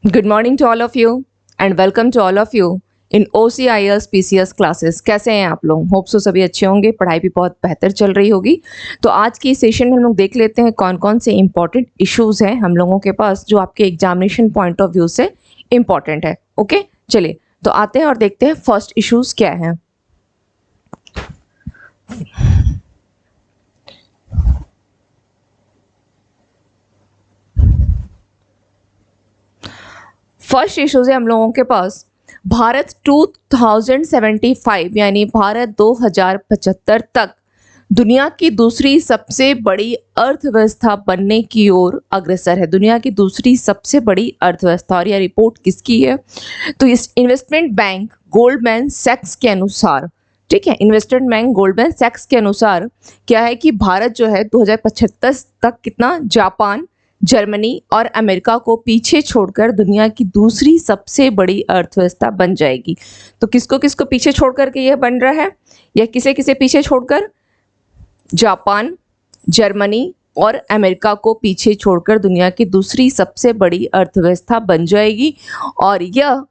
Good morning to all of you and welcome to all of you in OCIS PCS classes. कैसे हैं आप लोग? Hope so सभी अच्छे होंगे, पढ़ाई भी बहुत बेहतर चल रही होगी। तो आज की सेशन में हम लोग देख लेते हैं कौन कौन से इंपॉर्टेंट इश्यूज हैं हम लोगों के पास जो आपके एग्जामिनेशन पॉइंट ऑफ व्यू से इंपॉर्टेंट है। ओके, चलिए तो आते हैं और देखते हैं फर्स्ट इश्यूज क्या है। फर्स्ट इश्यूज है हम लोगों के पास भारत 2075 यानी भारत 2075 तक दुनिया की दूसरी सबसे बड़ी अर्थव्यवस्था बनने की ओर अग्रसर है। दुनिया की दूसरी सबसे बड़ी अर्थव्यवस्था, और यह रिपोर्ट किसकी है? तो इस इन्वेस्टमेंट बैंक गोल्डमैन सैक्स के अनुसार, ठीक है, इन्वेस्टमेंट बैंक गोल्डमैन सैक्स के अनुसार क्या है कि भारत जो है 2075 तक कितना जापान, जर्मनी और अमेरिका को पीछे छोड़कर दुनिया की दूसरी सबसे बड़ी अर्थव्यवस्था बन जाएगी। तो किसको किसको पीछे छोड़ करके यह बन रहा है? यह किसे किसे पीछे छोड़कर? जापान, जर्मनी और अमेरिका को पीछे छोड़कर दुनिया की दूसरी सबसे बड़ी अर्थव्यवस्था बन जाएगी। और यह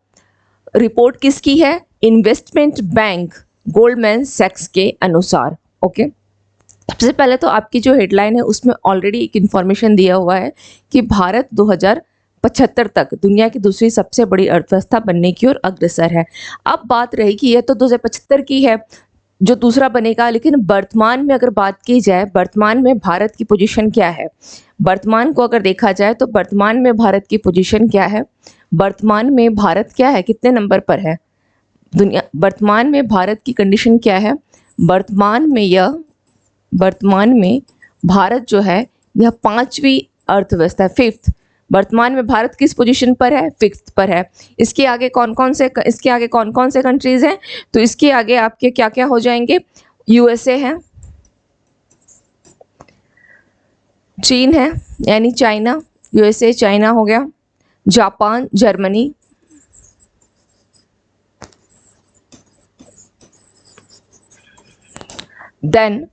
रिपोर्ट किसकी है? इन्वेस्टमेंट बैंक गोल्डमैन सैक्स के अनुसार। ओके, सबसे पहले तो आपकी जो हेडलाइन है उसमें ऑलरेडी एक इन्फॉर्मेशन दिया हुआ है कि भारत 2075 तक दुनिया की दूसरी सबसे बड़ी अर्थव्यवस्था बनने की ओर अग्रसर है। अब बात रही कि यह तो 2075 की है जो दूसरा बनेगा, लेकिन वर्तमान में अगर बात की जाए, वर्तमान में भारत की पोजीशन क्या है? वर्तमान को अगर देखा जाए तो वर्तमान में भारत की पोजीशन क्या है? वर्तमान में भारत क्या है, कितने नंबर पर है दुनिया? वर्तमान में भारत की कंडीशन क्या है? वर्तमान में भारत जो है यह पांचवी अर्थव्यवस्था है, फिफ्थ। वर्तमान में भारत किस पोजीशन पर है? फिफ्थ पर है। इसके आगे कौन कौन से कंट्रीज हैं? तो इसके आगे आपके क्या क्या हो जाएंगे? यूएसए है, चीन है यानी चाइना, यूएसए चाइना हो गया, जापान, जर्मनी, देन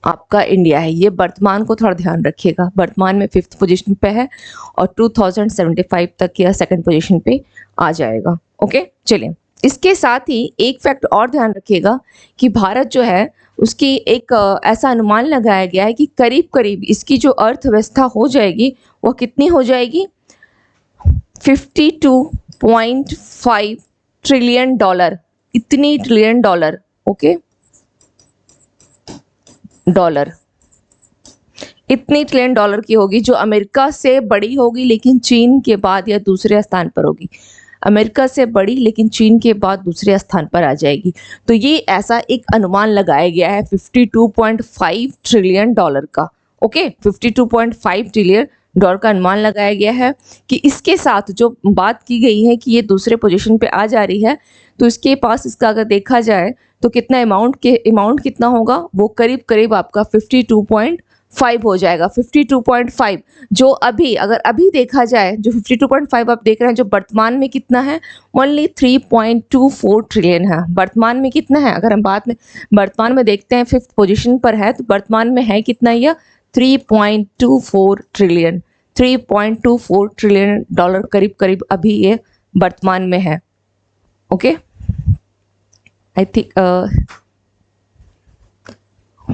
आपका इंडिया है। ये वर्तमान को थोड़ा ध्यान रखिएगा, वर्तमान में फिफ्थ पोजीशन पे है और 2075 तक यह सेकंड पोजीशन पे आ जाएगा। ओके, चलिए इसके साथ ही एक फैक्ट और ध्यान रखिएगा कि भारत जो है उसकी एक ऐसा अनुमान लगाया गया है कि करीब करीब इसकी जो अर्थव्यवस्था हो जाएगी वह कितनी हो जाएगी? 52.5 ट्रिलियन डॉलर, इतनी ट्रिलियन डॉलर। ओके, डॉलर, इतनी ट्रिलियन डॉलर की होगी जो अमेरिका से बड़ी होगी, लेकिन चीन के बाद यह दूसरे स्थान पर होगी। अमेरिका से बड़ी लेकिन चीन के बाद दूसरे स्थान पर आ जाएगी। तो ये ऐसा एक अनुमान लगाया गया है 52.5 ट्रिलियन डॉलर का। ओके, 52.5 ट्रिलियन डॉलर का अनुमान लगाया गया है कि इसके साथ जो बात की गई है कि ये दूसरे पोजीशन पे आ जा रही है, तो इसके पास इसका अगर देखा जाए तो कितना अमाउंट कितना होगा? वो करीब करीब आपका 52.5 हो जाएगा। 52.5 जो अगर अभी देखा जाए, जो 52.5 आप देख रहे हैं, जो वर्तमान में कितना है? ओनली 3.24 ट्रिलियन है। वर्तमान में कितना है? अगर हम वर्तमान में देखते हैं, फिफ्थ पोजीशन पर है, तो वर्तमान में है कितना? यह 3.24 ट्रिलियन, 3.24 ट्रिलियन डॉलर करीब करीब अभी ये वर्तमान में है। ओके, आई थिंक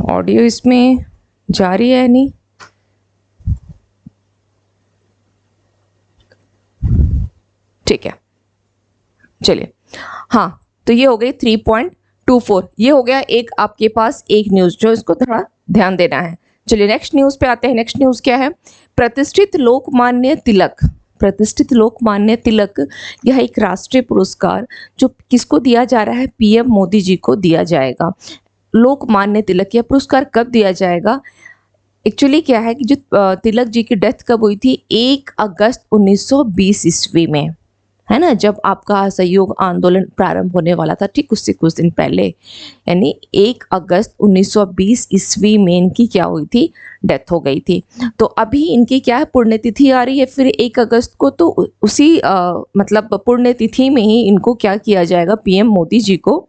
ऑडियो इसमें जारी है नहीं? ठीक है, चलिए। हाँ, तो ये हो गई 3.24। ये हो गया एक आपके पास एक न्यूज जो इसको थोड़ा ध्यान देना है। चलिए नेक्स्ट न्यूज पे आते हैं। नेक्स्ट न्यूज क्या है? प्रतिष्ठित लोकमान्य तिलक, यह एक राष्ट्रीय पुरस्कार जो किसको दिया जा रहा है? पीएम मोदी जी को दिया जाएगा। लोकमान्य तिलक, यह पुरस्कार कब दिया जाएगा? एक्चुअली क्या है कि जो तिलक जी की डेथ कब हुई थी? 1 अगस्त 1920 ईस्वी में, है ना, जब आपका असहयोग आंदोलन प्रारंभ होने वाला था, ठीक उससे कुछ दिन पहले, यानी 1 अगस्त 1920 ईस्वी में इनकी क्या हुई थी? डेथ हो गई थी। तो अभी इनकी क्या है? पुण्यतिथि आ रही है फिर 1 अगस्त को, तो उसी मतलब पुण्यतिथि में ही इनको क्या किया जाएगा? पीएम मोदी जी को।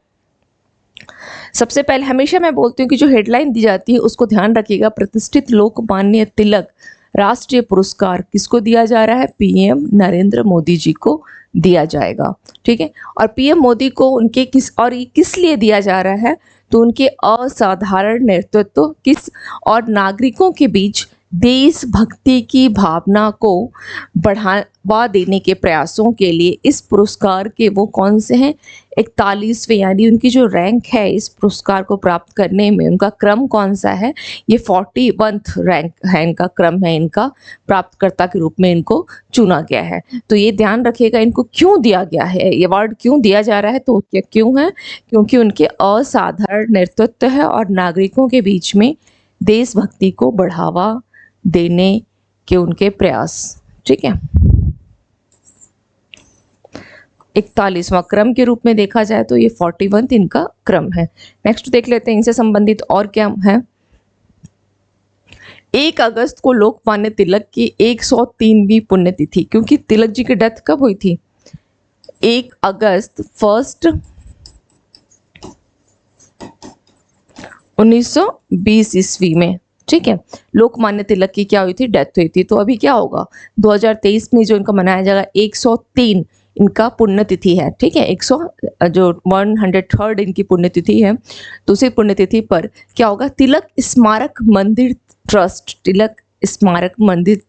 सबसे पहले हमेशा मैं बोलती हूँ कि जो हेडलाइन दी जाती है उसको ध्यान रखिएगा। प्रतिष्ठित लोकमान्य तिलक राष्ट्रीय पुरस्कार किसको दिया जा रहा है? पीएम नरेंद्र मोदी जी को दिया जाएगा। ठीक है, और पीएम मोदी को उनके ये किस लिए दिया जा रहा है? तो उनके असाधारण नेतृत्व और नागरिकों के बीच देशभक्ति की भावना को बढ़ावा देने के प्रयासों के लिए इस पुरस्कार के वो कौन से हैं? 41वें, यानी उनकी जो रैंक है इस पुरस्कार को प्राप्त करने में, उनका क्रम कौन सा है? ये 41th रैंक है, इनका क्रम है, इनका प्राप्तकर्ता के रूप में इनको चुना गया है। तो ये ध्यान रखिएगा, इनको क्यों दिया गया है, ये अवार्ड क्यों दिया जा रहा है? तो क्यों है? क्योंकि उनके असाधारण नेतृत्व है और नागरिकों के बीच में देशभक्ति को बढ़ावा देने के उनके प्रयास। ठीक है, 41वां क्रम के रूप में देखा जाए तो ये 41 इनका क्रम है। नेक्स्ट देख लेते हैं इनसे संबंधित और क्या है। 1 अगस्त को लोकमान्य तिलक की 103वीं पुण्यतिथि, क्योंकि तिलक जी की डेथ कब हुई थी? 1 अगस्त 1920 ईस्वी में। ठीक है, लोकमान्य तिलक की क्या हुई थी? डेथ हुई थी। तो अभी क्या होगा? 2023 में जो इनका मनाया जाएगा 103 इनका पुण्यतिथि है। ठीक है, 103rd इनकी पुण्यतिथि है। तो उसी पुण्यतिथि पर क्या होगा? तिलक स्मारक मंदिर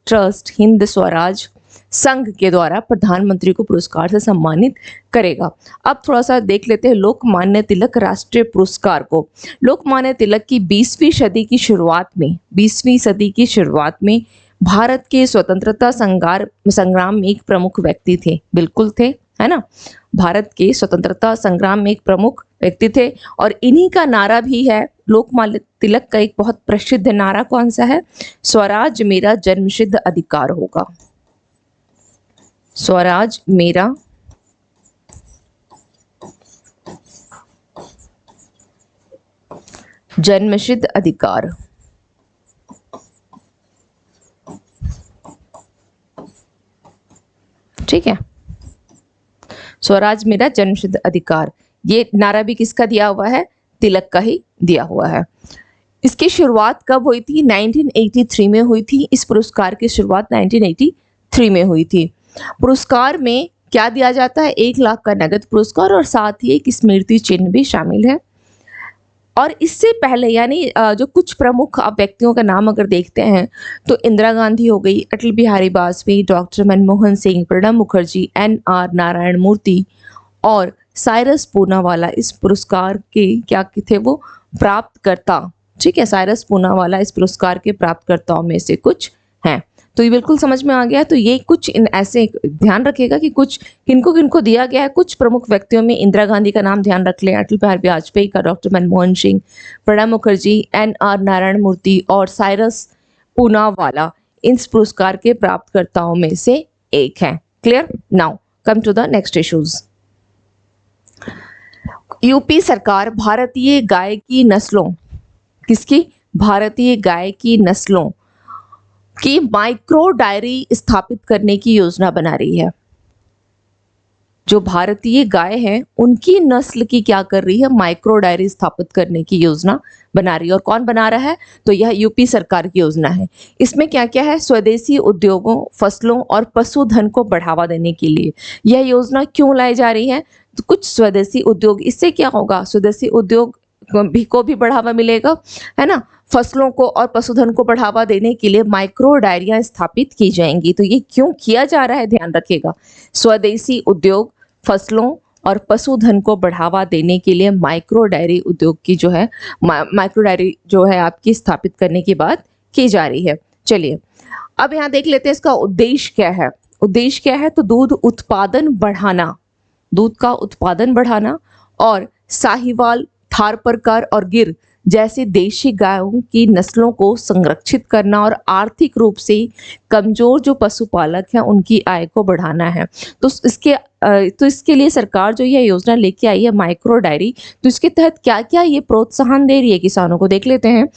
ट्रस्ट हिंद स्वराज संघ के द्वारा प्रधानमंत्री को पुरस्कार से सम्मानित करेगा। अब थोड़ा सा देख लेते हैं लोकमान्य तिलक राष्ट्रीय पुरस्कार को। लोकमान्य तिलक की 20वीं सदी की शुरुआत में भारत के स्वतंत्रता संग्राम में एक प्रमुख व्यक्ति थे। बिल्कुल थे, है ना? भारत के स्वतंत्रता संग्राम में एक प्रमुख व्यक्ति थे और इन्हीं का नारा भी है। लोकमान्य तिलक का एक बहुत प्रसिद्ध नारा कौन सा है? स्वराज मेरा जन्मसिद्ध अधिकार होगा। स्वराज मेरा जन्मसिद्ध अधिकार। ठीक है, स्वराज मेरा जन्मसिद्ध अधिकार, ये नारा भी किसका दिया हुआ है? तिलक का ही दिया हुआ है। इसकी शुरुआत कब हुई थी? 1983 में हुई थी। इस पुरस्कार की शुरुआत 1983 में हुई थी। पुरस्कार में क्या दिया जाता है? 1 लाख का नगद पुरस्कार और साथ ही एक स्मृति चिन्ह भी शामिल है। और इससे पहले यानी जो कुछ प्रमुख आप व्यक्तियों का नाम अगर देखते हैं तो इंदिरा गांधी हो गई, अटल बिहारी वाजपेयी, डॉक्टर मनमोहन सिंह, प्रणब मुखर्जी, NR नारायण मूर्ति और साइरस पूनावाला इस पुरस्कार के क्या थे? वो प्राप्तकर्ता। ठीक है, साइरस पूनावाला इस पुरस्कार के प्राप्तकर्ताओं में से कुछ हैं। तो ये बिल्कुल समझ में आ गया। तो ये कुछ ऐसे ध्यान रखिएगा कि कुछ किनको किनको दिया गया है। कुछ प्रमुख व्यक्तियों में इंदिरा गांधी का नाम ध्यान रख लें, अटल बिहारी वाजपेयी का, डॉक्टर मनमोहन सिंह, प्रणब मुखर्जी, NR नारायण मूर्ति और साइरस पूनावाला इस पुरस्कार के प्राप्तकर्ताओं में से एक है। Clear? Now come to the next issues. UP सरकार भारतीय गाय की नस्लों भारतीय गाय की नस्लों की माइक्रो डायरी स्थापित करने की योजना बना रही है। जो भारतीय गाय हैं उनकी नस्ल की क्या कर रही है? माइक्रो डायरी स्थापित करने की योजना बना रही है। और कौन बना रहा है? तो यह यूपी सरकार की योजना है। इसमें क्या क्या है? स्वदेशी उद्योगों, फसलों और पशुधन को बढ़ावा देने के लिए यह योजना क्यों लाई जा रही है? तो कुछ स्वदेशी उद्योग, इससे क्या होगा? स्वदेशी उद्योग को भी बढ़ावा मिलेगा, है ना? फसलों को और पशुधन को बढ़ावा देने के लिए माइक्रो डायरियां स्थापित की जाएंगी। तो ये क्यों किया जा रहा है? ध्यान रखिएगा, स्वदेशी उद्योग, फसलों और पशुधन को बढ़ावा देने के लिए माइक्रो डायरी उद्योग की जो है माइक्रो डायरी जो है आपकी स्थापित करने की बात की जा रही है। चलिए अब यहाँ देख लेते हैं इसका उद्देश्य क्या है। उद्देश्य क्या है? तो दूध का उत्पादन बढ़ाना और साहिवाल, थारपारकर और गिर जैसे देशी गायों की नस्लों को संरक्षित करना और आर्थिक रूप से कमजोर जो पशुपालक हैं उनकी आय को बढ़ाना है। तो इसके लिए सरकार जो यह योजना लेके आई है माइक्रो डायरी, तो इसके तहत क्या क्या ये प्रोत्साहन दे रही है किसानों को, देख लेते हैं।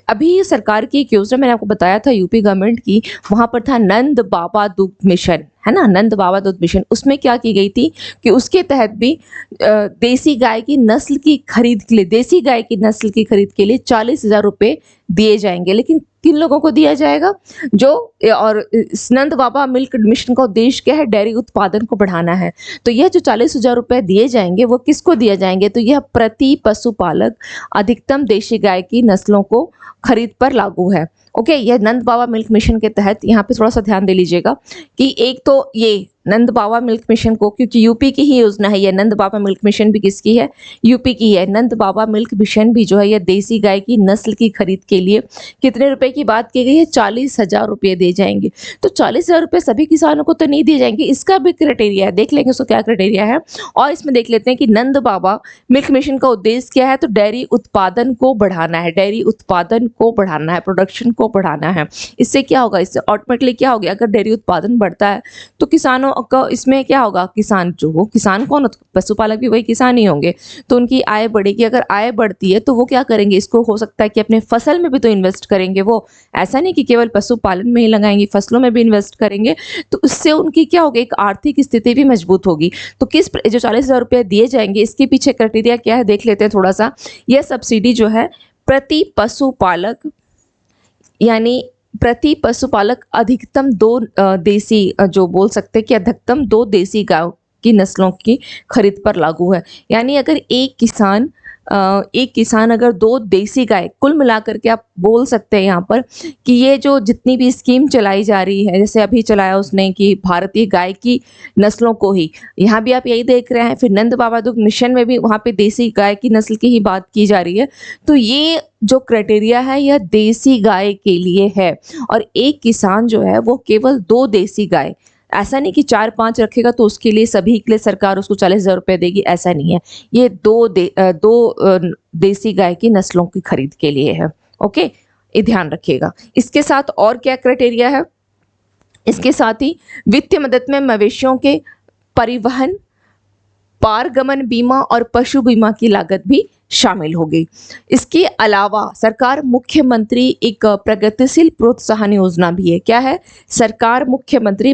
अभी सरकार की एक योजना मैंने आपको बताया था यूपी गवर्नमेंट की, वहां पर था नंद बाबा दुग्ध मिशन, है ना, नंद बाबा दूध मिशन, उसमें क्या की गई थी कि उसके तहत भी देसी गाय की नस्ल की खरीद के लिए, देसी गाय की नस्ल की खरीद के लिए 40,000 रुपये दिए जाएंगे। लेकिन किन लोगों को दिया जाएगा? जो और इस नंद बाबा मिल्क मिशन का उद्देश्य क्या है? डेयरी उत्पादन को बढ़ाना है। तो यह जो 40,000 रुपये दिए जाएंगे वो किसको दिए जाएंगे? तो यह प्रति पशुपालक अधिकतम देशी गाय की नस्लों को खरीद पर लागू है। ओके, यह नंद बाबा मिल्क मिशन के तहत, यहाँ पे थोड़ा सा ध्यान दे लीजिएगा कि एक तो ये नंद बाबा मिल्क मिशन को, क्योंकि यूपी की ही योजना है, यह नंद बाबा मिल्क मिशन भी किसकी है? यूपी की है। नंद बाबा मिल्क मिशन भी जो है यह देसी गाय की नस्ल की खरीद के लिए कितने रुपए की बात की गई है? 40,000 रुपये दिए जाएंगे। तो 40,000 रुपये सभी किसानों को तो नहीं दिए जाएंगे, इसका भी क्राइटेरिया है, देख लेंगे उसको क्या क्राइटेरिया है। और इसमें देख लेते हैं कि नंद बाबा मिल्क मिशन का उद्देश्य क्या है? तो डेयरी उत्पादन को बढ़ाना है, डेयरी उत्पादन को बढ़ाना है, प्रोडक्शन को बढ़ाना है। इससे क्या होगा? इससे ऑटोमेटिकली क्या होगा? अगर डेयरी उत्पादन बढ़ता है तो किसानों का इसमें क्या होगा? किसान जो हो, किसान कौन हो? पशुपालक भी वही किसान ही होंगे, तो उनकी आय बढ़ेगी। अगर आय बढ़ती है तो वो क्या करेंगे? इसको हो सकता है कि अपने फसल में भी तो इन्वेस्ट करेंगे वो, ऐसा नहीं कि केवल पशुपालन में ही लगाएंगे, फसलों में भी इन्वेस्ट करेंगे। तो उससे उनकी क्या होगी? एक आर्थिक स्थिति भी मजबूत होगी। तो किस जो 40,000 रुपये दिए जाएंगे, इसके पीछे क्राइटेरिया क्या है देख लेते हैं थोड़ा सा। यह सब्सिडी जो है प्रति पशुपालक, यानी प्रति पशुपालक अधिकतम 2 देसी, जो बोल सकते हैं कि अधिकतम 2 देसी गायों की नस्लों की खरीद पर लागू है। यानी अगर एक किसान अगर 2 देसी गाय, कुल मिलाकर के आप बोल सकते हैं यहाँ पर कि ये जो जितनी भी स्कीम चलाई जा रही है, जैसे अभी चलाया उसने कि भारतीय गाय की नस्लों को ही, यहाँ भी आप यही देख रहे हैं। फिर नंद बाबा दुग्ध मिशन में भी वहाँ पे देसी गाय की नस्ल की ही बात की जा रही है। तो ये जो क्राइटेरिया है यह देसी गाय के लिए है। और एक किसान जो है वो केवल 2 देसी गाय, ऐसा नहीं कि 4-5 रखेगा तो उसके लिए, सभी के लिए सरकार उसको 40,000 रुपये देगी, ऐसा नहीं है। ये 2 देसी गाय की नस्लों की खरीद के लिए है। ओके, ये ध्यान रखिएगा। इसके साथ और क्या क्राइटेरिया है? इसके साथ ही वित्तीय मदद में मवेशियों के परिवहन, पारगमन बीमा और पशु बीमा की लागत भी शामिल होगी। इसके अलावा सरकार मुख्यमंत्री एक प्रगतिशील प्रोत्साहन योजना भी है। क्या है? सरकार मुख्यमंत्री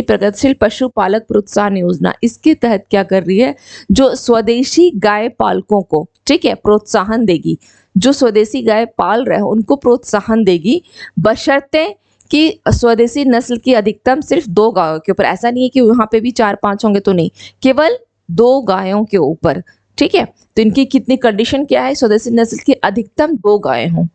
प्रगतिशील पशुपालक प्रोत्साहन योजना, इसके तहत क्या कर रही है? जो स्वदेशी गाय पालकों को, ठीक है, प्रोत्साहन देगी। जो स्वदेशी गाय पाल रहे हैं उनको प्रोत्साहन देगी, बशर्ते कि स्वदेशी नस्ल की अधिकतम सिर्फ 2 गायों के ऊपर, ऐसा नहीं है कि वहां पे भी 4-5 होंगे तो नहीं, केवल 2 गायों के ऊपर, ठीक है। तो इनकी कितनी कंडीशन क्या है? स्वदेशी नस्ल की अधिकतम 2 गाय हों।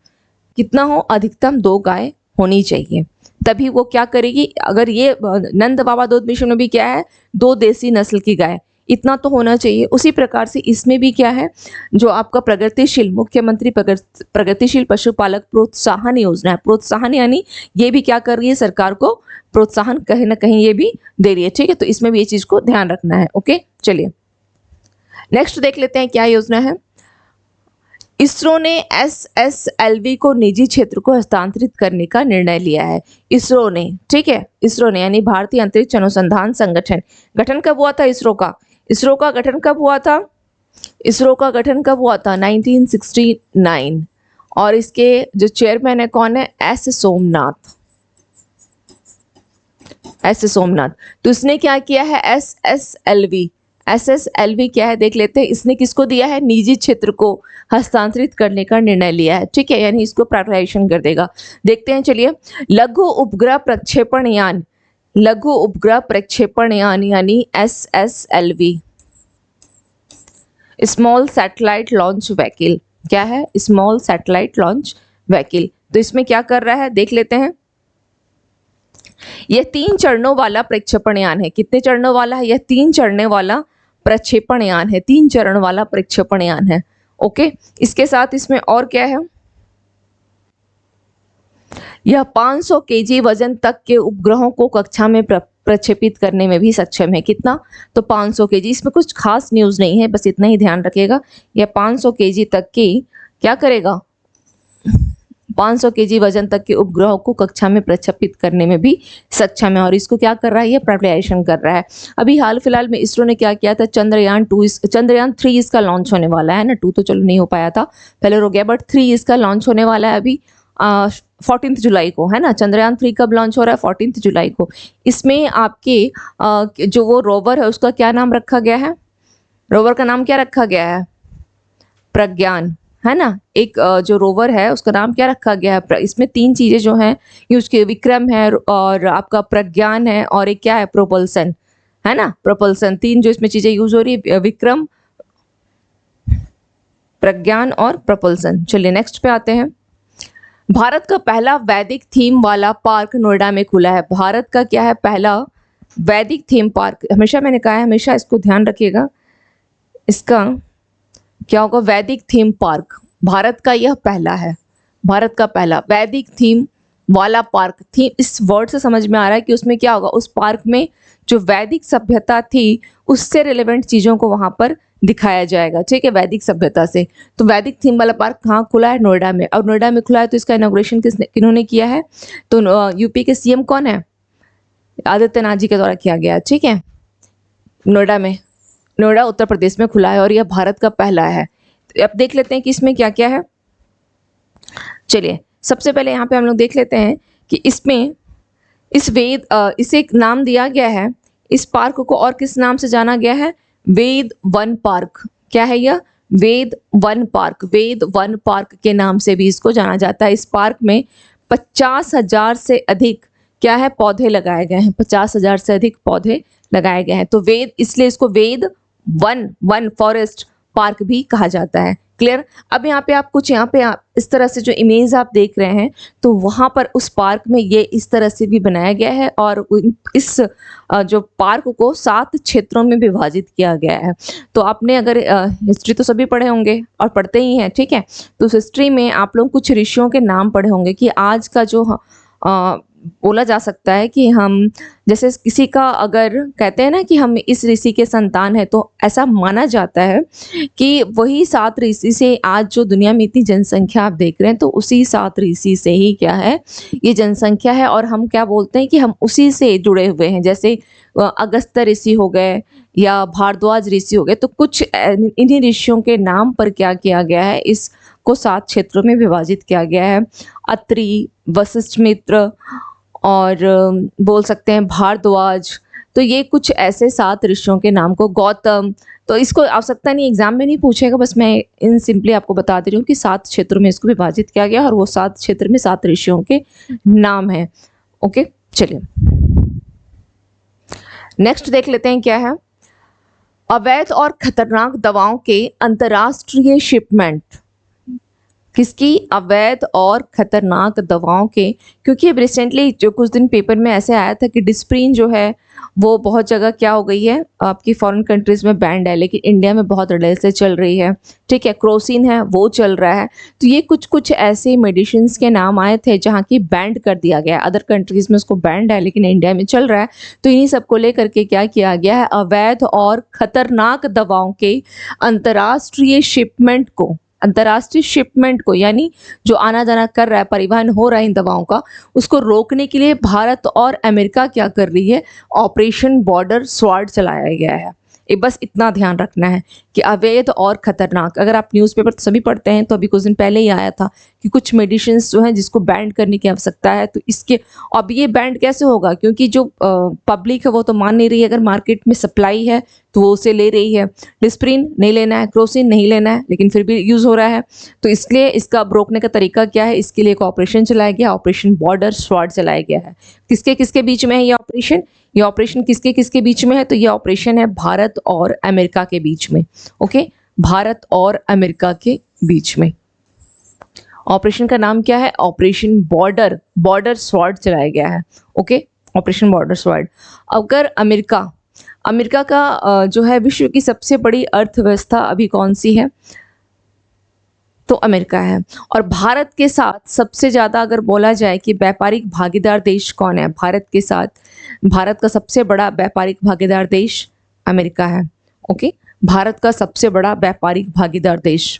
कितना हो? अधिकतम 2 गाय होनी चाहिए, तभी वो क्या करेगी। अगर ये नंद बाबा दूध मिशन में भी क्या है? 2 देसी नस्ल की गाय, इतना तो होना चाहिए। उसी प्रकार से इसमें भी क्या है? जो आपका प्रगतिशील, मुख्यमंत्री प्रगतिशील पशुपालक प्रोत्साहन योजना है। प्रोत्साहन यानी ये भी क्या कर रही है? सरकार को प्रोत्साहन कहीं ना कहीं ये भी दे रही है, ठीक है। तो इसमें भी ये चीज को ध्यान रखना है। ओके, चलिए नेक्स्ट देख लेते हैं क्या योजना है। इसरो ने SSLV को निजी क्षेत्र को हस्तांतरित करने का निर्णय लिया है। इसरो ने, ठीक है, इसरो ने यानी भारतीय अंतरिक्ष अनुसंधान संगठन, गठन कब हुआ था इसरो का? इसरो का गठन कब हुआ था? इसरो का गठन कब हुआ था? 1969। और इसके जो चेयरमैन है कौन है? एस सोमनाथ। तो इसने क्या किया है? SSLV क्या है देख लेते हैं। इसने किसको दिया है? निजी क्षेत्र को हस्तांतरित करने का निर्णय लिया है, ठीक है, यानी इसको प्राइवेटाइजेशन कर देगा। देखते हैं, चलिए। लघु उपग्रह प्रक्षेपण यान यानी SSLV, small satellite launch vehicle. क्या है? Small satellite launch vehicle. तो इसमें क्या कर रहा है देख लेते हैं। यह 3 चरणों वाला प्रक्षेपण यान है। कितने चरणों वाला है? यह 3 चरणों वाला प्रक्षेपण यान है, 3 चरण वाला प्रक्षेपण यान है। ओके, इसके साथ इसमें और क्या है? यह 500 kg वजन तक के उपग्रहों को कक्षा में प्रक्षेपित करने में भी सक्षम है। कितना? तो 500 kg। इसमें कुछ खास न्यूज नहीं है, बस इतना ही ध्यान रखिएगा। यह 500 kg तक की क्या करेगा? 500 kg वजन तक के उपग्रहों को कक्षा में प्रक्षेपित करने में भी सक्षम है। और इसको क्या कर रहा है? ये प्राइवेटाइजेशन कर रहा है। अभी हाल फिलहाल में इसरो ने क्या किया था? चंद्रयान 3 इसका लॉन्च होने वाला है ना। 2 तो चलो नहीं हो पाया था, पहले हो गया, बट 3 इसका लॉन्च होने वाला है अभी 14 जुलाई को, है ना। चंद्रयान 3 कब लॉन्च हो रहा है? 14 जुलाई को। इसमें आपके जो वो रोवर है उसका क्या नाम रखा गया है? रोवर का नाम क्या रखा गया है? प्रज्ञान, है ना। एक जो रोवर है उसका नाम क्या रखा गया है? इसमें 3 चीजें जो हैं यूज के, विक्रम है और आपका प्रज्ञान है और एक क्या है? प्रोपल्सन, है ना। प्रोपल्सन, 3 जो इसमें चीजें यूज हो रही है, विक्रम, प्रज्ञान और प्रोपल्सन। चलिए नेक्स्ट पे आते हैं। भारत का पहला वैदिक थीम वाला पार्क नोएडा में खुला है। भारत का क्या है? पहला वैदिक थीम पार्क। हमेशा मैंने कहा है, हमेशा इसको ध्यान रखिएगा, इसका क्या होगा? वैदिक थीम पार्क। भारत का यह पहला है, भारत का पहला वैदिक थीम वाला पार्क। थीम इस वर्ड से समझ में आ रहा है कि उसमें क्या होगा? उस पार्क में जो वैदिक सभ्यता थी उससे रिलेवेंट चीजों को वहां पर दिखाया जाएगा, ठीक है, वैदिक सभ्यता से। तो वैदिक थीम वाला पार्क कहाँ खुला है? नोएडा में। और नोएडा में खुला है तो इसका इनॉग्रेशन किन्होंने किया है? तो यूपी के सीएम कौन है? आदित्यनाथ जी के द्वारा किया गया, ठीक है। नोएडा में, नोएडा उत्तर प्रदेश में खुला है और यह भारत का पहला है। तो अब देख लेते हैं कि इसमें क्या क्या है। चलिए सबसे पहले यहाँ पे हम लोग देख लेते हैं कि इसमें इसे एक नाम दिया गया है। इस पार्क को और किस नाम से जाना गया है? वेद वन पार्क। क्या है यह? वेद वन पार्क। वेद वन पार्क के नाम से भी इसको जाना जाता है। इस पार्क में 50,000 से अधिक क्या है? पौधे लगाए गए हैं। 50,000 से अधिक पौधे लगाए गए हैं। तो वेद, इसलिए इसको वेद वन फॉरेस्ट पार्क भी कहा जाता है। क्लियर? अब यहाँ पे आप कुछ, यहाँ पे आप इस तरह से जो इमेज आप देख रहे हैं तो वहां पर उस पार्क में ये इस तरह से भी बनाया गया है और इस जो पार्क को 7 क्षेत्रों में विभाजित किया गया है। तो आपने अगर हिस्ट्री तो सभी पढ़े होंगे और पढ़ते ही हैं, ठीक है। तो उस हिस्ट्री में आप लोग कुछ ऋषियों के नाम पढ़े होंगे कि आज का जो बोला जा सकता है कि हम जैसे किसी का अगर कहते हैं ना कि हम इस ऋषि के संतान है, तो ऐसा माना जाता है कि वही 7 ऋषि से आज जो दुनिया में इतनी जनसंख्या आप देख रहे हैं, तो उसी 7 ऋषि से ही क्या है ये जनसंख्या है। और हम क्या बोलते हैं कि हम उसी से जुड़े हुए हैं। जैसे अगस्त्य ऋषि हो गए या भारद्वाज ऋषि हो गए, तो कुछ इन्हीं ऋषियों के नाम पर क्या किया गया है, इसको 7 क्षेत्रों में विभाजित किया गया है। अत्रि, वशिष्ठ मित्र और बोल सकते हैं भारद्वाज। तो ये कुछ ऐसे 7 ऋषियों के नाम को, गौतम। तो इसको आवश्यकता नहीं, एग्जाम में नहीं पूछेगा, बस मैं इन सिंपली आपको बता दे रही हूँ कि 7 क्षेत्रों में इसको विभाजित किया गया और वो 7 क्षेत्र में 7 ऋषियों के नाम है। ओके, चलिए नेक्स्ट देख लेते हैं क्या है। अवैध और खतरनाक दवाओं के अंतर्राष्ट्रीय शिपमेंट। किसकी? अवैध और खतरनाक दवाओं के। क्योंकि अब रिसेंटली जो कुछ दिन पेपर में ऐसे आया था कि डिस्प्रिन जो है वो बहुत जगह क्या हो गई है, आपकी फॉरेन कंट्रीज में बैंड है, लेकिन इंडिया में बहुत अड़े से चल रही है, ठीक है। क्रोसिन है वो चल रहा है। तो ये कुछ कुछ ऐसे मेडिसिन के नाम आए थे जहाँ की बैंड कर दिया गया। अदर कंट्रीज में उसको बैंड है लेकिन इंडिया में चल रहा है। तो इन्हीं सबको लेकर के क्या किया गया है, अवैध और खतरनाक दवाओं के अंतर्राष्ट्रीय शिपमेंट को, अंतर्राष्ट्रीय शिपमेंट को यानी जो आना जाना कर रहा है, परिवहन हो रहा है इन दवाओं का, उसको रोकने के लिए भारत और अमेरिका क्या कर रही है, ऑपरेशन बॉर्डर स्वॉर्ड चलाया गया है। ये बस इतना ध्यान रखना है कि अवैध और खतरनाक। अगर आप न्यूज़पेपर तो सभी पढ़ते हैं, तो अभी कुछ दिन पहले ही आया था कि कुछ मेडिसिन जो हैं जिसको बैंड करने की आवश्यकता है। तो इसके, अब ये बैंड कैसे होगा, क्योंकि जो पब्लिक है वो तो मान नहीं रही है। अगर मार्केट में सप्लाई है तो वो उसे ले रही है। डिस्प्रिन नहीं लेना है, क्रोसिन नहीं लेना है, लेकिन फिर भी यूज हो रहा है। तो इसलिए इसका रोकने का तरीका क्या है, इसके लिए एक ऑपरेशन चलाया गया, ऑपरेशन बॉर्डर स्वॉर्ड चलाया गया है। किसके किसके बीच में है ये ऑपरेशन? ये ऑपरेशन किसके किसके बीच में है? तो ये ऑपरेशन है भारत और अमेरिका के बीच में। ओके, भारत और अमेरिका के बीच में। ऑपरेशन का नाम क्या है? ऑपरेशन बॉर्डर स्वॉर्ड चलाया गया है। Okay, operation border sword. अगर अमेरिका का जो है विश्व की सबसे बड़ी अर्थव्यवस्था अभी कौन सी है? तो अमेरिका है। और भारत के साथ सबसे ज्यादा अगर बोला जाए कि व्यापारिक भागीदार देश कौन है भारत के साथ, भारत का सबसे बड़ा व्यापारिक भागीदार देश अमेरिका है। ओके, भारत का सबसे बड़ा व्यापारिक भागीदार देश।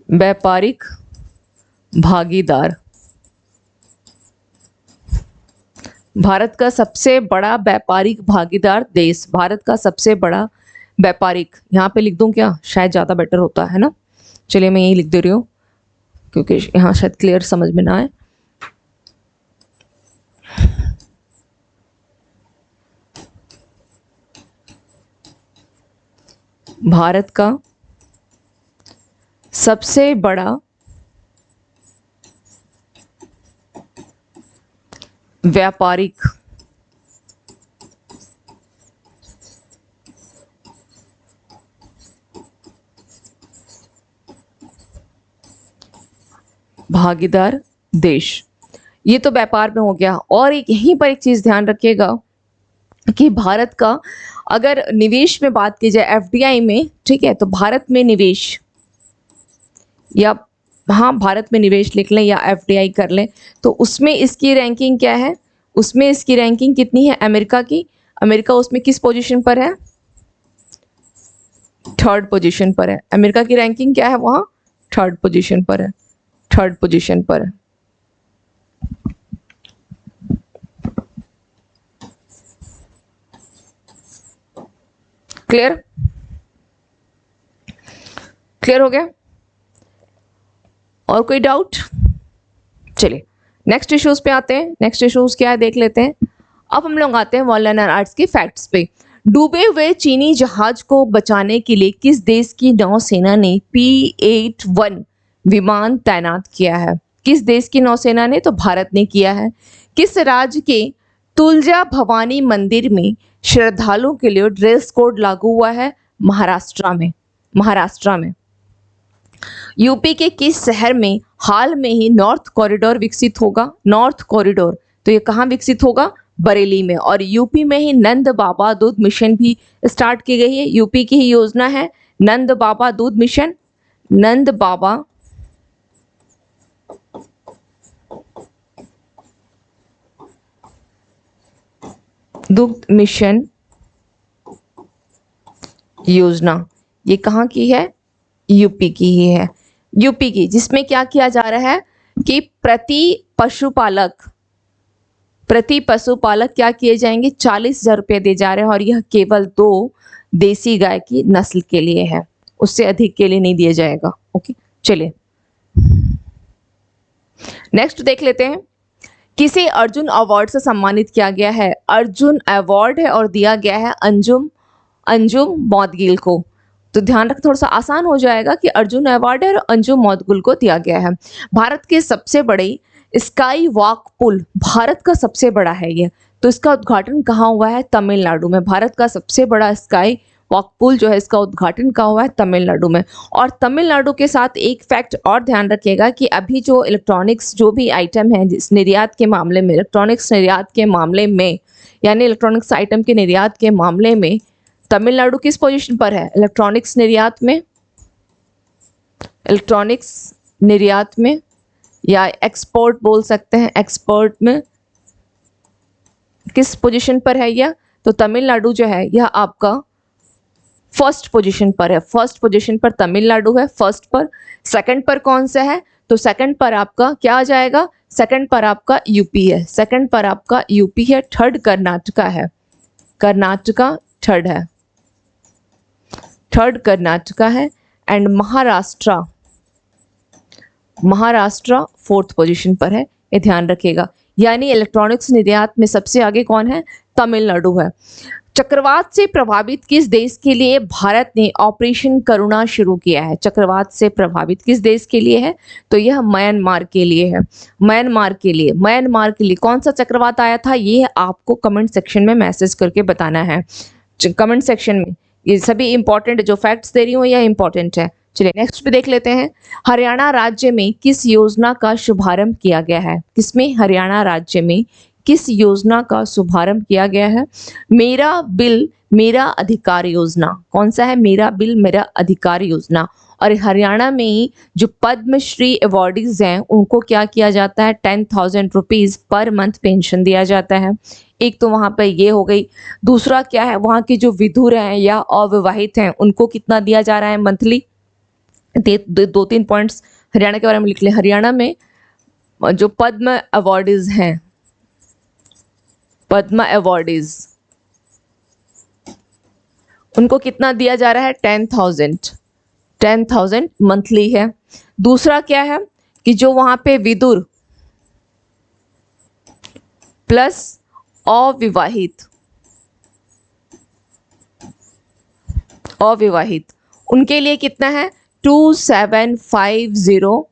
व्यापारिक भागीदार भारत का सबसे बड़ा व्यापारिक भागीदार देश, भारत का सबसे बड़ा व्यापारिक, यहाँ पे लिख दूं क्या, शायद ज़्यादा बेटर होता है ना। चलिए मैं यही लिख दे रही हूँ क्योंकि यहाँ शायद क्लियर समझ में ना आए। भारत का सबसे बड़ा व्यापारिक भागीदार देश, ये तो व्यापार में हो गया। और एक यहीं पर एक चीज ध्यान रखिएगा कि भारत का अगर निवेश में बात की जाए एफडीआई में, ठीक है, तो भारत में निवेश, या हाँ भारत में निवेश लिख लें या एफडीआई कर लें, तो उसमें इसकी रैंकिंग क्या है, उसमें इसकी रैंकिंग कितनी है अमेरिका की, अमेरिका उसमें किस पोजीशन पर है, थर्ड पोजीशन पर है। अमेरिका की रैंकिंग क्या है वहां, थर्ड पोजीशन पर है, थर्ड पोजीशन पर है। क्लियर, क्लियर हो गया, और कोई डाउट? चलिए नेक्स्ट इश्यूज पे आते हैं। नेक्स्ट इश्यूज क्या है देख लेते हैं। अब हम लोग आते हैं वॉलरन आर्ट्स के फैक्ट्स पे। डूबे हुए चीनी जहाज को बचाने के लिए किस देश की नौसेना ने P-81 विमान तैनात किया है? किस देश की नौसेना ने? तो भारत ने किया है। किस राज्य के तुलजा भवानी मंदिर में श्रद्धालुओं के लिए ड्रेस कोड लागू हुआ है? महाराष्ट्र में, महाराष्ट्र में। यूपी के किस शहर में हाल में ही नॉर्थ कॉरिडोर विकसित होगा? नॉर्थ कॉरिडोर, तो ये कहाँ विकसित होगा? बरेली में। और यूपी में ही नंद बाबा दूध मिशन भी स्टार्ट की गई है, यूपी की ही योजना है नंद बाबा दूध मिशन, नंद बाबा दुग्ध मिशन योजना, ये कहाँ की है? यूपी की ही है, यूपी की, जिसमें क्या किया जा रहा है कि प्रति पशुपालक क्या किए जाएंगे? 40,000 रुपये दिए जा रहे हैं, और यह केवल 2 देसी गाय की नस्ल के लिए है, उससे अधिक के लिए नहीं दिया जाएगा। ओके चलिए नेक्स्ट देख लेते हैं। किसे अर्जुन अवार्ड से सम्मानित किया गया है? अर्जुन अवार्ड है और दिया गया है अंजुम मौदगिल को। तो ध्यान रख, थोड़ा सा आसान हो जाएगा कि अर्जुन अवार्ड है और अंजुम मौदगिल को दिया गया है। भारत के सबसे बड़े स्काई वॉक पुल, भारत का सबसे बड़ा है ये, तो इसका उद्घाटन कहाँ हुआ है? तमिलनाडु में। भारत का सबसे बड़ा स्काई वॉक पुल जो है, इसका उद्घाटन कहाँ हुआ है? तमिलनाडु में। और तमिलनाडु के साथ एक फैक्ट और ध्यान रखिएगा कि अभी जो इलेक्ट्रॉनिक्स जो भी आइटम है जिस निर्यात के मामले में, इलेक्ट्रॉनिक्स निर्यात के मामले में, यानी इलेक्ट्रॉनिक्स आइटम के निर्यात के मामले में तमिलनाडु किस पोजीशन पर है? इलेक्ट्रॉनिक्स निर्यात में, इलेक्ट्रॉनिक्स निर्यात में, या एक्सपोर्ट बोल सकते हैं, एक्सपोर्ट में किस पोजीशन पर है यह? तो तमिलनाडु जो है यह आपका फर्स्ट पोजीशन पर है, फर्स्ट पोजीशन पर तमिलनाडु है, फर्स्ट पर। सेकंड पर कौन सा है? तो सेकंड पर आपका क्या आ जाएगा? सेकंड पर आपका यूपी है, सेकंड पर आपका यूपी है। थर्ड कर्नाटका है, कर्नाटका थर्ड है, थर्ड कर्नाटका है। एंड महाराष्ट्र फोर्थ पोजीशन पर है, ये ध्यान रखिएगा। यानी इलेक्ट्रॉनिक्स निर्यात में सबसे आगे कौन है? तमिलनाडु है। चक्रवात से प्रभावित किस देश के लिए भारत ने ऑपरेशन करुणा शुरू किया है? चक्रवात से प्रभावित किस देश के लिए है? तो यह म्यांमार के लिए है, म्यांमार के लिए। म्यांमार के लिए कौन सा चक्रवात आया था? ये आपको कमेंट सेक्शन में मैसेज करके बताना है, कमेंट सेक्शन में। ये सभी इंपॉर्टेंट जो फैक्ट्स दे रही हूँ यह इंपॉर्टेंट है। चलिए नेक्स्ट पे देख लेते हैं। हरियाणा राज्य में किस योजना का शुभारंभ किया गया है? किसमें? हरियाणा राज्य में किस योजना का शुभारंभ किया गया है? मेरा बिल मेरा अधिकार योजना। कौन सा है? मेरा बिल मेरा अधिकार योजना। और हरियाणा में ही जो पद्मश्री अवॉर्डीज हैं उनको क्या किया जाता है? 10,000 रुपीज पर मंथ पेंशन दिया जाता है। एक तो वहां पर ये हो गई। दूसरा क्या है? वहां के जो विधुर हैं या अविवाहित हैं उनको कितना दिया जा रहा है मंथली? 2-3 पॉइंट्स हरियाणा के बारे में लिख ले। हरियाणा में जो पद्म अवॉर्डीज हैं, पद्मा अवॉर्डीज, उनको कितना दिया जा रहा है? 10,000 मंथली है। दूसरा क्या है कि जो वहां पे विदुर प्लस अविवाहित उनके लिए कितना है? 2750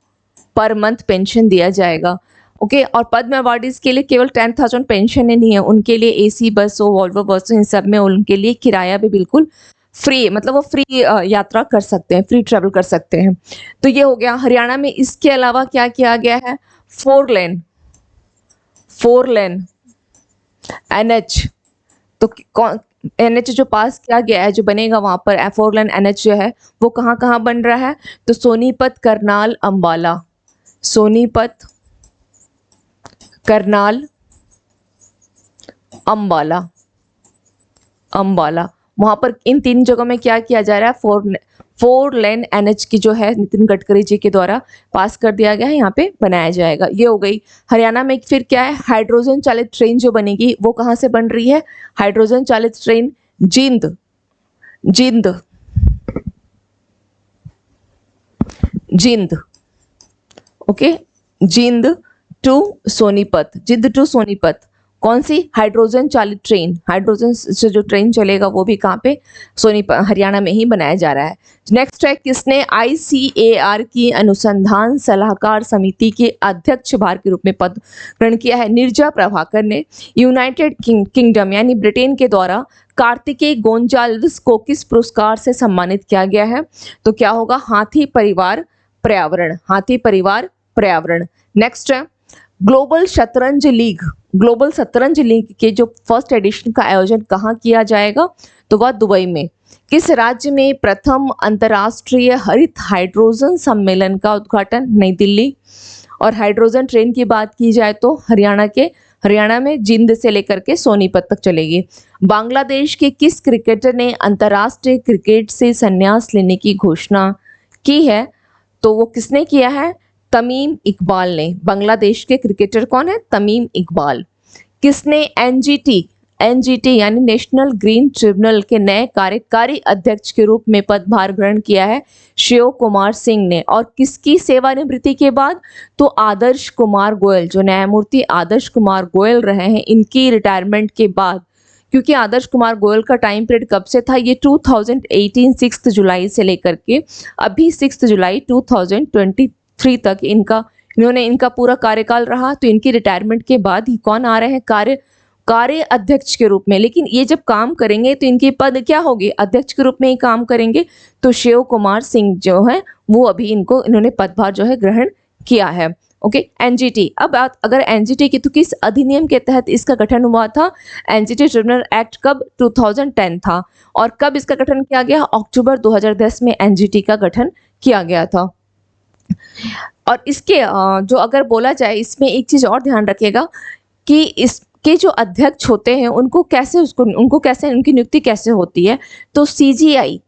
पर मंथ पेंशन दिया जाएगा। ओके, और पद्म अवार्डीज के लिए केवल 10,000 पेंशन ही नहीं है, उनके लिए एसी बस हो, वॉल्वो बस हो, इन सब में उनके लिए किराया भी बिल्कुल फ्री, मतलब वो फ्री यात्रा कर सकते हैं, फ्री ट्रेवल कर सकते हैं। तो ये हो गया हरियाणा में। इसके अलावा क्या किया गया है? 4 लेन NH, तो कौन NH जो पास किया गया है, जो बनेगा वहां पर 4 लेन NH जो है वो कहाँ कहाँ बन रहा है? तो सोनीपत, करनाल, अंबाला, सोनीपत, करनाल, अंबाला, वहां पर इन 3 जगहों में क्या किया जा रहा है? 4 लेन NH की जो है नितिन गडकरी जी के द्वारा पास कर दिया गया है, यहाँ पे बनाया जाएगा। ये हो गई। हरियाणा में फिर क्या है? हाइड्रोजन चालित ट्रेन जो बनेगी वो कहाँ से बन रही है? हाइड्रोजन चालित train Jind, okay, Jind to Sonipat. कौन सी? हाइड्रोजन चालित ट्रेन, हाइड्रोजन से जो ट्रेन चलेगा वो भी कहाँ पे? सोनीपत, हरियाणा में ही बनाया जा रहा है। नेक्स्ट है, किसने ICAR की अनुसंधान सलाहकार समिति के अध्यक्ष भार के रूप में पद ग्रहण किया है? नीरजा प्रभाकर ने। यूनाइटेड किंगडम यानी ब्रिटेन के द्वारा कार्तिकेय गोंजाल्विस को किस पुरस्कार से सम्मानित किया गया है? तो क्या होगा? हाथी परिवार पर्यावरण। नेक्स्ट है, ग्लोबल शतरंज लीग के जो फर्स्ट एडिशन का आयोजन कहाँ किया जाएगा? तो वह दुबई में। किस राज्य में प्रथम अंतर्राष्ट्रीय हरित हाइड्रोजन सम्मेलन का उद्घाटन? नई दिल्ली। और हाइड्रोजन ट्रेन की बात की जाए तो हरियाणा में जिंद से लेकर के सोनीपत तक चलेगी। बांग्लादेश के किस क्रिकेटर ने अंतर्राष्ट्रीय क्रिकेट से संन्यास लेने की घोषणा की है? तो वो किसने किया है? तमीम इकबाल ने। बांग्लादेश के क्रिकेटर कौन है? तमीम इकबाल। किसने NGT यानी नेशनल ग्रीन ट्रिब्यूनल के नए कार्यकारी अध्यक्ष के रूप में पदभार ग्रहण किया है? शिव कुमार सिंह ने। और किसकी सेवानिवृत्ति के बाद? तो आदर्श कुमार गोयल, जो न्यायमूर्ति आदर्श कुमार गोयल रहे हैं, इनकी रिटायरमेंट के बाद, क्योंकि आदर्श कुमार गोयल का टाइम पीरियड कब से था? ये 2018 6 जुलाई से लेकर के अभी 6 जुलाई 2023 तक इनका पूरा कार्यकाल रहा। तो इनकी रिटायरमेंट के बाद ही कौन आ रहे हैं? कार्य अध्यक्ष के रूप में। लेकिन ये जब काम करेंगे तो इनके पद क्या होगी? अध्यक्ष के रूप में ही काम करेंगे। तो शिव कुमार सिंह जो है वो अभी इन्होंने पदभार जो है ग्रहण किया है। Okay, NGT। अब बात अगर NGT की, तो किस अधिनियम के तहत इसका गठन हुआ था? NGT ट्रिब्यूनल एक्ट कब? 2010 था। और कब इसका गठन किया गया? अक्टूबर 2010 में NGT का गठन किया गया था। और इसके जो अगर बोला जाए, इसमें एक चीज और ध्यान रखिएगा कि इसके जो अध्यक्ष होते हैं उनको कैसे उनकी नियुक्ति कैसे होती है? तो CGI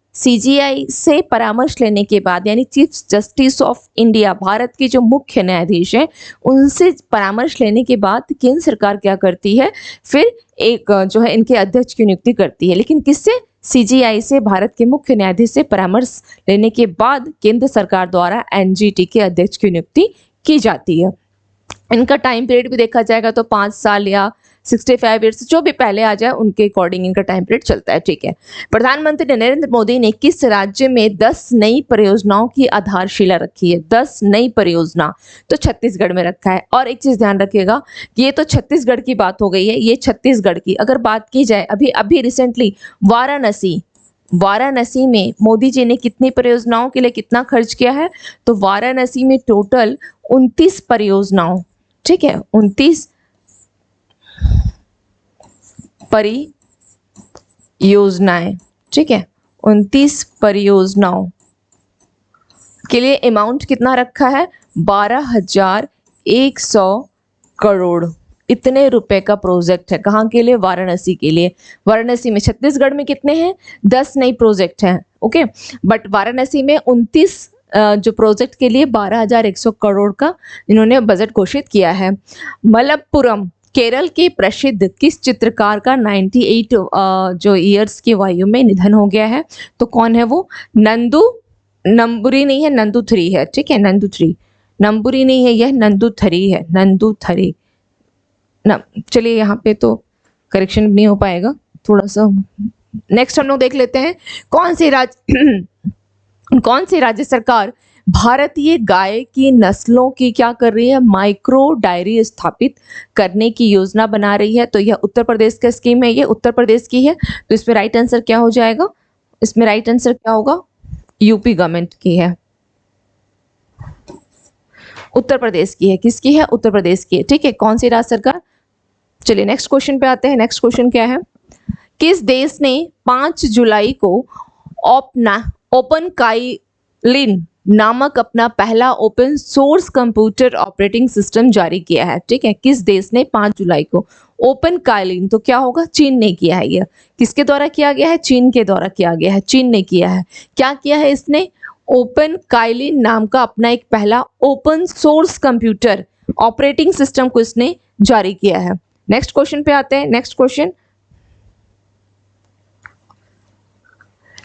से परामर्श लेने के बाद, यानी chief justice of India, Bharat के जो मुख्य न्यायाधीश हैं, उनसे परामर्श लेने के बाद केंद्र सरकार क्या करती है? फिर एक जो है इनके अध्यक्ष की नियुक्ति करती है। लेकिन किससे? CGI से, भारत के मुख्य न्यायाधीश से परामर्श लेने के बाद केंद्र सरकार द्वारा NGT के अध्यक्ष की नियुक्ति की जाती है। इनका टाइम पीरियड भी देखा जाएगा तो 5 साल या 65 ईयर्स, जो भी पहले आ जाए उनके अकॉर्डिंग इनका टाइम पीरियड चलता है। ठीक है। प्रधानमंत्री नरेंद्र मोदी ने किस राज्य में 10 नई परियोजनाओं की आधारशिला रखी है? 10 नई परियोजना, तो छत्तीसगढ़ में रखा है। और एक चीज ध्यान रखिएगा, ये तो छत्तीसगढ़ की बात हो गई है, ये छत्तीसगढ़ की। अगर बात की जाए अभी रिसेंटली वाराणसी में मोदी जी ने कितनी परियोजनाओं के लिए कितना खर्च किया है? तो वाराणसी में टोटल 29 परियोजनाओं, ठीक है, 29 परियोजनाएं, ठीक है, 29 परियोजनाओं के लिए अमाउंट कितना रखा है? 12,100 करोड़, इतने रुपए का प्रोजेक्ट है। कहाँ के लिए? वाराणसी के लिए। वाराणसी में, छत्तीसगढ़ में कितने हैं? 10 नई प्रोजेक्ट हैं। ओके, बट वाराणसी में 29 जो प्रोजेक्ट के लिए 12,100 करोड़ का इन्होंने बजट घोषित किया है। मलप्पुरम केरल के प्रसिद्ध किस चित्रकार का 98 जो ईयर्स की आयु में निधन हो गया है? तो कौन है वो? नंदू नंबूरी नहीं है, नंदू थ्री है, ठीक है, नंदू थ्री, नंबूरी नहीं है, यह नंदू थरी है, नंदू थरी ना। चलिए यहाँ पे तो करेक्शन नहीं हो पाएगा, थोड़ा सा। नेक्स्ट हम लोग देख लेते हैं, कौन सी राज्य सरकार भारतीय गाय की नस्लों की क्या कर रही है? माइक्रो डायरी स्थापित करने की योजना बना रही है। तो यह उत्तर प्रदेश का स्कीम है, ये उत्तर प्रदेश की है। तो इसमें राइट आंसर क्या हो जाएगा? इसमें राइट आंसर क्या होगा? यूपी गवर्नमेंट की है, उत्तर प्रदेश की है। किसकी है? उत्तर प्रदेश की है, ठीक है। कौन सी राज्य सरकार? चलिए नेक्स्ट क्वेश्चन पे आते हैं। नेक्स्ट क्वेश्चन क्या है? किस देश ने 5 जुलाई को ओपन काइलिन नामक अपना पहला open source computer operating system जारी किया है? ठीक है, किस देश ने 5 जुलाई को ओपन काइलिन, तो क्या होगा? चीन ने किया है। यह किसके द्वारा किया गया है? चीन के द्वारा किया गया है, चीन ने किया है। क्या किया है इसने? ओपन काइलिन नाम का अपना एक पहला open source computer operating system को इसने जारी किया है। नेक्स्ट क्वेश्चन पे आते हैं। नेक्स्ट क्वेश्चन,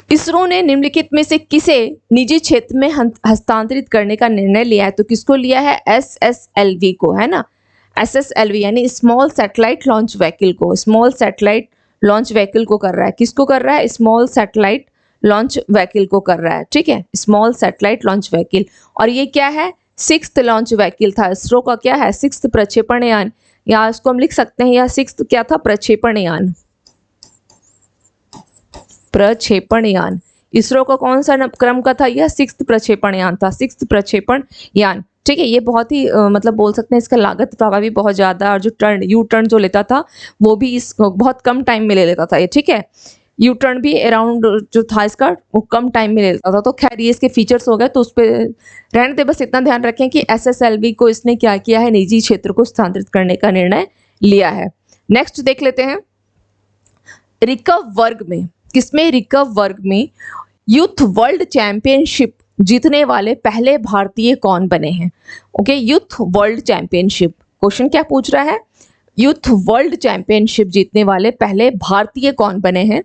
इसरो ने निम्नलिखित में से किसे निजी क्षेत्र में हस्तांतरित करने का निर्णय लिया है? तो किसको लिया है? SSLV को, है ना, SSLV यानी स्मॉल सैटेलाइट लॉन्च व्हीकल को, स्मॉल सैटेलाइट लॉन्च व्हीकल को कर रहा है। किसको कर रहा है? स्मॉल सैटेलाइट लॉन्च व्हीकल को कर रहा है, ठीक है, स्मॉल सैटेलाइट लॉन्च व्हीकल। और ये क्या है? 6th लॉन्च व्हीकल था इसरो का, क्या है? 6th प्रक्षेपण यान, या इसको हम लिख सकते हैं, या 6th क्या था? प्रक्षेपण यान, प्रक्षेपण यान। इसरो का कौन सा क्रम का था? यह 6th प्रक्षेपण यान था, 6th प्रक्षेपण यान, ठीक है। ये बहुत ही मतलब बोल सकते हैं इसका लागत प्रभाव भी बहुत ज्यादा, और जो यू टर्न जो लेता था वो भी इस बहुत कम टाइम में ले लेता था ये, ठीक है। यू टर्न भी अराउंड जो था इसका वो कम टाइम में ले लेता था। तो खैर ये इसके फीचर्स हो गए, तो उस पर रहने दे। बस इतना ध्यान रखें कि SSLV को इसने क्या किया है? निजी क्षेत्र को स्थानांतरित करने का निर्णय लिया है। नेक्स्ट देख लेते हैं, रिकर्व वर्ग में, किसमें? रिकर्व वर्ग में यूथ वर्ल्ड चैंपियनशिप जीतने वाले पहले भारतीय कौन बने हैं? Okay, youth world championship, question क्या पूछ रहा है? यूथ वर्ल्ड चैंपियनशिप जीतने वाले पहले भारतीय कौन बने हैं?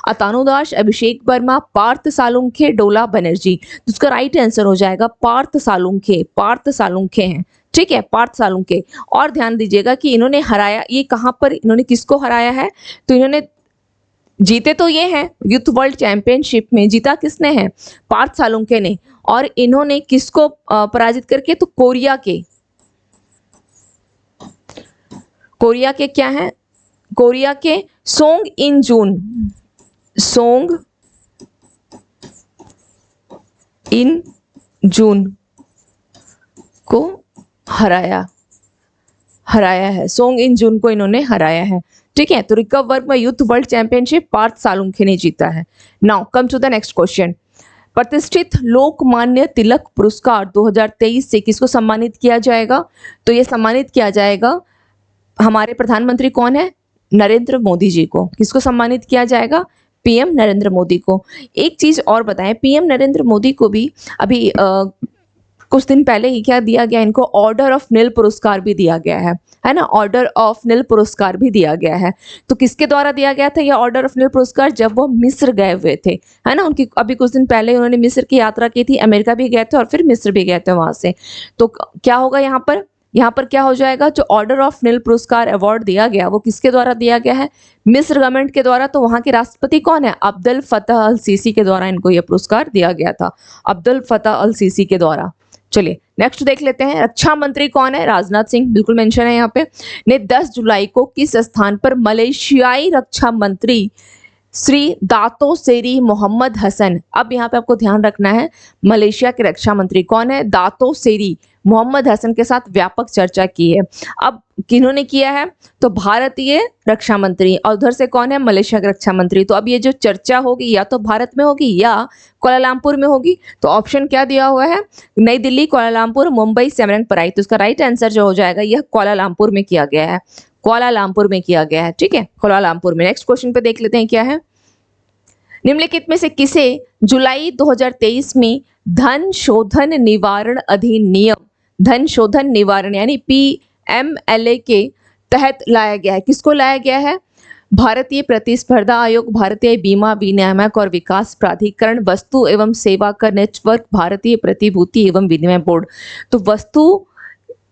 अतानु दास, अभिषेक वर्मा, पार्थ सालुंखे, डोला बनर्जी। तो उसका राइट आंसर हो जाएगा पार्थ सालुंखे, पार्थ सालुंखे हैं, ठीक है, पार्थ सालुंखे। और ध्यान दीजिएगा कि इन्होंने हराया, ये कहाँ पर इन्होंने किसको हराया है? तो इन्होंने जीते तो ये हैं, यूथ वर्ल्ड चैंपियनशिप में जीता किसने है? पार्थ सालुंखे ने। और इन्होंने किसको पराजित करके? तो कोरिया के, कोरिया के क्या है? कोरिया के सोंग इन जून, सोंग इन जून को हराया है, सोंग इन जून को इन्होंने हराया है, ठीक है। तो रिकर्व वर्ग में youth world championship Parth Salunkhe ने जीता है। Now come to the next question, प्रतिष्ठित लोकमान्य तिलक पुरस्कार 2023 से किसको सम्मानित किया जाएगा? तो ये सम्मानित किया जाएगा, हमारे प्रधानमंत्री कौन है? नरेंद्र मोदी जी को। किसको सम्मानित किया जाएगा? PM नरेंद्र मोदी को। एक चीज और बताएं, PM नरेंद्र मोदी को भी अभी कुछ दिन पहले ही क्या दिया गया? इनको ऑर्डर ऑफ नील पुरस्कार भी दिया गया है ना, ऑर्डर ऑफ नील पुरस्कार भी दिया गया है। तो किसके द्वारा दिया गया था यह ऑर्डर ऑफ नील पुरस्कार? जब वो मिस्र गए हुए थे, है ना, उनकी अभी कुछ दिन पहले उन्होंने मिस्र की यात्रा की थी, अमेरिका भी गए थे और फिर मिस्र भी गए थे वहां से। तो क्या होगा यहाँ पर क्या हो जाएगा? जो ऑर्डर ऑफ नील पुरस्कार अवार्ड दिया गया वो किसके द्वारा दिया गया है? मिस्र गवर्नमेंट के द्वारा। तो वहां के राष्ट्रपति कौन है? अब्दुल फतह अल सीसी के द्वारा इनको यह पुरस्कार दिया गया था, अब्दुल फतह अल सीसी के द्वारा। चलिए नेक्स्ट देख लेते हैं, रक्षा मंत्री कौन है? राजनाथ सिंह, बिल्कुल मेंशन है यहाँ पे। ने 10 जुलाई को किस स्थान पर मलेशियाई रक्षा मंत्री श्री दातो सेरी मोहम्मद हसन, अब यहाँ पे आपको ध्यान रखना है, मलेशिया के रक्षा मंत्री कौन है? दातो सेरी मोहम्मद हसन के साथ व्यापक चर्चा की है। अब किन्होंने किया है? तो भारतीय रक्षा मंत्री, और उधर से कौन है? मलेशिया के रक्षा मंत्री। तो अब ये जो चर्चा होगी या तो भारत में होगी या कुआलालंपुर में होगी। तो ऑप्शन क्या दिया हुआ है? नई दिल्ली, कुआलालंपुर, मुंबई, सेमरनपराई। तो इसका राइट आंसर जो हो जाएगा यह कुआलालंपुर में किया गया है, कुआलालंपुर में किया गया है, ठीक है, कुआलालंपुर में। नेक्स्ट क्वेश्चन पे देख लेते हैं क्या है। निम्नलिखित में से किसे जुलाई 2023 में धन शोधन निवारण अधिनियम, धन शोधन निवारण यानी PMLA के तहत लाया गया है। किसको लाया गया है? भारतीय प्रतिस्पर्धा आयोग, भारतीय बीमा विनियामक और विकास प्राधिकरण, वस्तु एवं सेवा कर नेटवर्क, भारतीय प्रतिभूति एवं विनिमय बोर्ड। तो वस्तु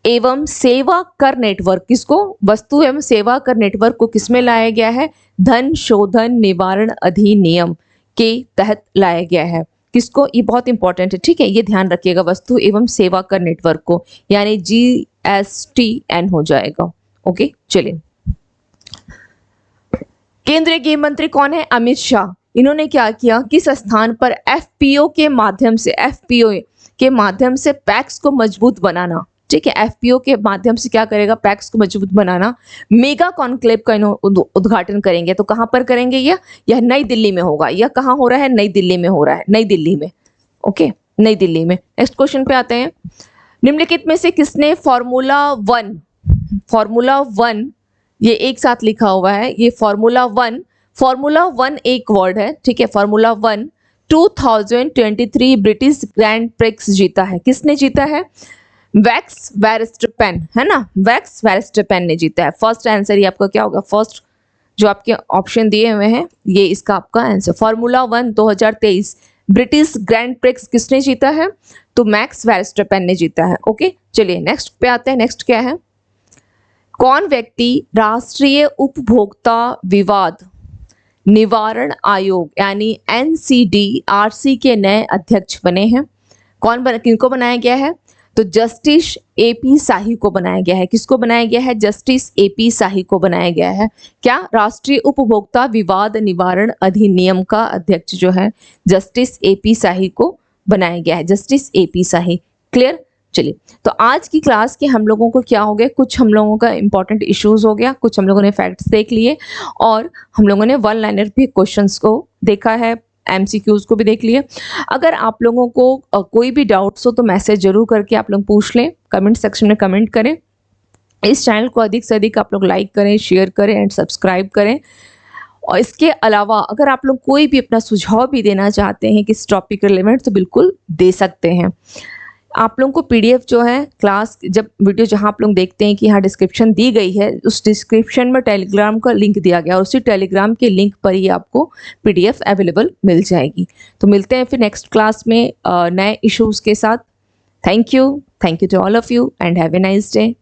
एवं सेवा कर नेटवर्क, किसको? वस्तु एवं सेवा कर नेटवर्क को किसमें लाया गया है? धन शोधन निवारण अधिनियम के तहत लाया गया है। किसको? ये बहुत इंपॉर्टेंट है, ठीक है, ये ध्यान रखिएगा, वस्तु एवं सेवा कर नेटवर्क को, यानी GSTN हो जाएगा। ओके, चलिए। केंद्रीय गृह मंत्री कौन है? अमित शाह। इन्होंने क्या किया? किस स्थान पर FPO के माध्यम से पैक्स को मजबूत बनाना, ठीक है, FPO के माध्यम से क्या करेगा? पैक्स को मजबूत बनाना, मेगा कॉन्क्लेव का उद्घाटन करेंगे। तो कहां पर करेंगे? यह नई दिल्ली में होगा। यह कहां हो रहा है? नई दिल्ली में हो रहा है, नई दिल्ली में। ओके, नई दिल्ली में। नेक्स्ट क्वेश्चन पे आते हैं। निम्नलिखित में से किसने फॉर्मूला वन, ये एक साथ लिखा हुआ है, ये फॉर्मूला वन एक वर्ड है, ठीक है, formula one 2023 British grand prix जीता है। किसने जीता है? मैक्स वर्स्टैपेन, है ना, मैक्स वर्स्टैपेन ने जीता है। फर्स्ट आंसर ये आपका क्या होगा? फर्स्ट जो आपके ऑप्शन दिए हुए हैं, ये इसका आपका answer. Formula 1 2023 British grand prix किसने जीता है? तो मैक्स वर्स्टैपेन ने जीता है। ओके, चलिए नेक्स्ट पे आते हैं। नेक्स्ट क्या है? कौन व्यक्ति राष्ट्रीय उपभोक्ता विवाद निवारण आयोग यानी NCDRC के नए अध्यक्ष बने हैं? किनको बनाया गया है? तो जस्टिस AP शाही को बनाया गया है। किसको बनाया गया है? जस्टिस AP शाही को बनाया गया है। क्या? राष्ट्रीय उपभोक्ता विवाद निवारण अधिनियम का अध्यक्ष जो है जस्टिस AP शाही को बनाया गया है। जस्टिस AP शाही। क्लियर? चलिए, तो आज की क्लास के हम लोगों को क्या हो गया? कुछ हम लोगों का इंपॉर्टेंट इश्यूज हो गया, कुछ हम लोगों ने फैक्ट्स देख लिए, और हम लोगों ने वन लाइनर भी क्वेश्चंस को देखा है, MCQs को भी देख लिए। अगर आप लोगों को कोई भी डाउट्स हो तो मैसेज जरूर करके आप लोग पूछ लें, कमेंट सेक्शन में कमेंट करें। इस चैनल को अधिक से अधिक आप लोग लाइक करें, शेयर करें एंड सब्सक्राइब करें। और इसके अलावा अगर आप लोग कोई भी अपना सुझाव भी देना चाहते हैं किस टॉपिक के रिलेवेंट, तो बिल्कुल दे सकते हैं। आप लोगों को PDF जो है क्लास, जब वीडियो जहां आप लोग देखते हैं कि यहाँ डिस्क्रिप्शन दी गई है, उस डिस्क्रिप्शन में टेलीग्राम का लिंक दिया गया, और उसी टेलीग्राम के लिंक पर ही आपको PDF अवेलेबल मिल जाएगी। तो मिलते हैं फिर नेक्स्ट क्लास में नए इश्यूज के साथ। Thank you to all of you and have a nice day.